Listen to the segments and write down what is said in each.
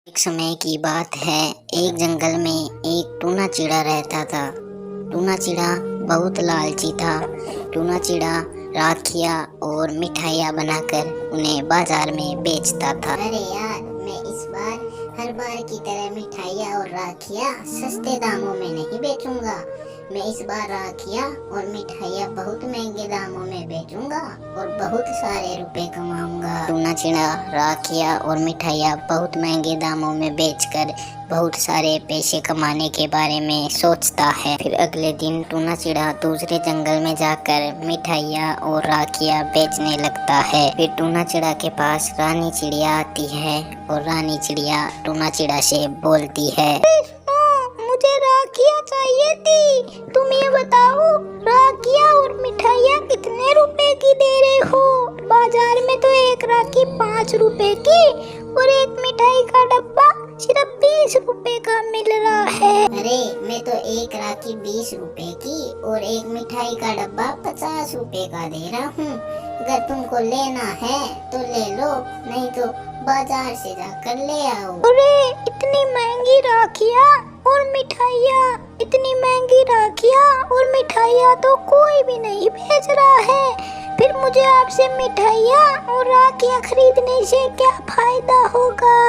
एक समय की बात है। एक जंगल में एक टूना चिड़ा रहता था। टूना चिड़ा बहुत लालची था। टूना चिड़ा राखियाँ और मिठाइयाँ बनाकर उन्हें बाजार में बेचता था। अरे यार, मैं इस बार हर बार की तरह मिठाइयाँ और राखियाँ सस्ते दामों में नहीं बेचूंगा। मैं इस बार राखियाँ और मिठाइयाँ बहुत महंगे दामों में बेचूंगा और बहुत सारे रुपए कमाऊंगा। टूना चिड़ा राखियाँ और मिठाइयाँ बहुत महंगे दामों में बेचकर बहुत सारे पैसे कमाने के बारे में सोचता है। फिर अगले दिन टूना चिड़ा दूसरे जंगल में जाकर मिठाइयाँ और राखियाँ बेचने लगता है। फिर टूना चिड़ा के पास रानी चिड़िया आती है और रानी चिड़िया टूना चिड़ा से बोलती है, मुझे राखियाँ चाहिए थी। तुम ये बताओ, राखियाँ और मिठाइयाँ कितने रुपए की दे रहे हो? बाजार में तो एक राखी 5 रुपए की और एक मिठाई का डब्बा सिर्फ 20 रुपए का मिल रहा है। अरे, मैं तो एक राखी 20 रुपए की और एक मिठाई का डब्बा 50 रुपए का दे रहा हूँ। अगर तुमको लेना है तो ले लो, नहीं तो बाजार से जाकर ले आओ। अरे, इतनी महंगी राखियाँ और मिठाइयाँ, इतनी महंगी राखियाँ और मिठाइयाँ तो कोई भी नहीं बेच रहा है। फिर मुझे आपसे मिठाइयाँ और राखियाँ खरीदने से क्या फायदा होगा?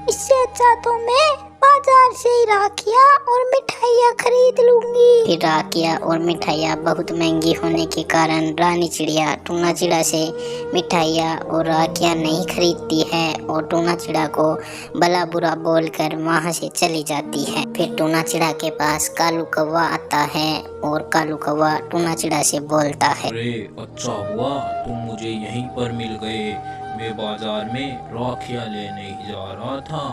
इससे अच्छा तो मैं बाजार से ही राखियाँ और मिठाइयाँ खरीद लूंगी। फिर राखियाँ और मिठाइयाँ बहुत महंगी होने के कारण रानी चिड़िया टूना चिड़ा से मिठाइयाँ और राखियाँ नहीं खरीदती है और टूना चिड़ा को भला बुरा बोलकर वहाँ से चली जाती है। फिर टूना चिड़ा के पास कालू कौवा आता है और कालू कौवा टूना चिड़ा से बोलता है, अरे अच्छा हुआ तुम मुझे यहीं पर मिल गए। मैं बाजार में राखियाँ लेने ही जा रहा था।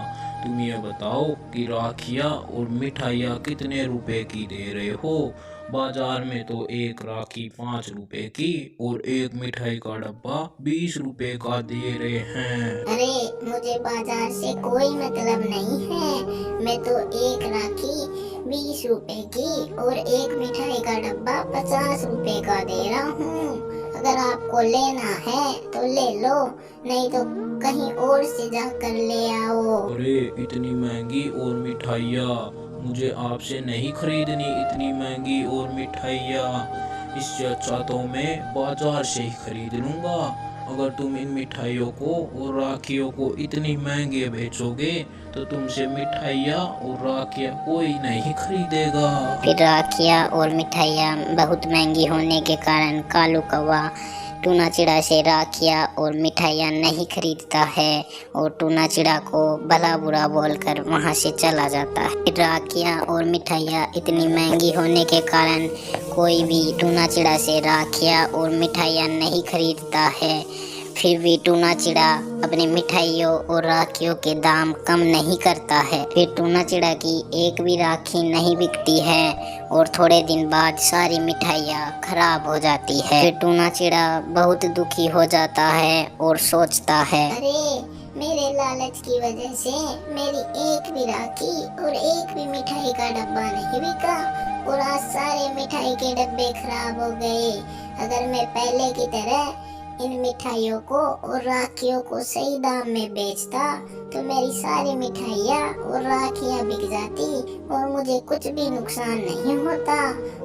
तुम ये बताओ कि राखियाँ और मिठाइयाँ कितने रुपए की दे रहे हो? बाजार में तो एक राखी 5 रुपए की और एक मिठाई का डब्बा 20 रुपए का दे रहे हैं। अरे, मुझे बाजार से कोई मतलब नहीं है। मैं तो एक राखी 20 रुपए की और एक मिठाई का डब्बा 50 रुपए का दे रहा हूँ। अगर आपको लेना है तो ले लो, नहीं तो कहीं और से जाकर ले आओ। अरे इतनी महंगी और मिठाइयाँ मुझे आपसे नहीं खरीदनी। इतनी महंगी और मिठाइयाँ, इससे अच्छा तो मैं बाजार से ही खरीद लूँगा। अगर तुम इन मिठाइयों को और राखियों को इतनी महंगे बेचोगे तो तुमसे मिठाइयाँ और राखियाँ कोई नहीं खरीदेगा। फिर राखियाँ और मिठाइयाँ बहुत महंगी होने के कारण कालू कौवा टूना चिड़ा से राखियाँ और मिठाइयाँ नहीं खरीदता है और टूना चिड़ा को भला बुरा बोलकर वहाँ से चला जाता है। फिर राखियाँ और मिठाइयाँ इतनी महंगी होने के कारण कोई भी टूना चिड़ा से राखियाँ और मिठाइयाँ नहीं खरीदता है। फिर भी टूना चिड़ा अपनी मिठाइयों और राखियों के दाम कम नहीं करता है। फिर टूना चिड़ा की एक भी राखी नहीं बिकती है और थोड़े दिन बाद सारी मिठाइयाँ खराब हो जाती है। फिर टूना चिड़ा बहुत दुखी हो जाता है और सोचता है, अरे, मेरे लालच की वजह से मेरी एक भी राखी और एक भी मिठाई का डब्बा नहीं बिका और आज सारे मिठाई के डब्बे खराब हो गए। अगर मैं पहले की तरह इन मिठाइयों को और राखियों को सही दाम में बेचता तो मेरी सारी मिठाइयाँ और राखियाँ बिक जाती और मुझे कुछ भी नुकसान नहीं होता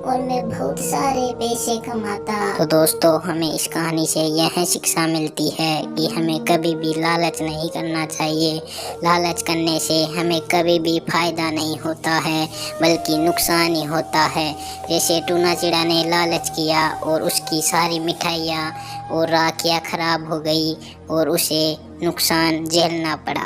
और मैं बहुत सारे पैसे कमाता। तो दोस्तों, हमें इस कहानी से यह शिक्षा मिलती है कि हमें कभी भी लालच नहीं करना चाहिए। लालच करने से हमें कभी भी फायदा नहीं होता है बल्कि नुकसान ही होता है। जैसे टूना चिड़ा ने लालच किया और उसकी सारी मिठाइयाँ और राखियाँ खराब हो गई और उसे नुकसान झेलना पड़ा।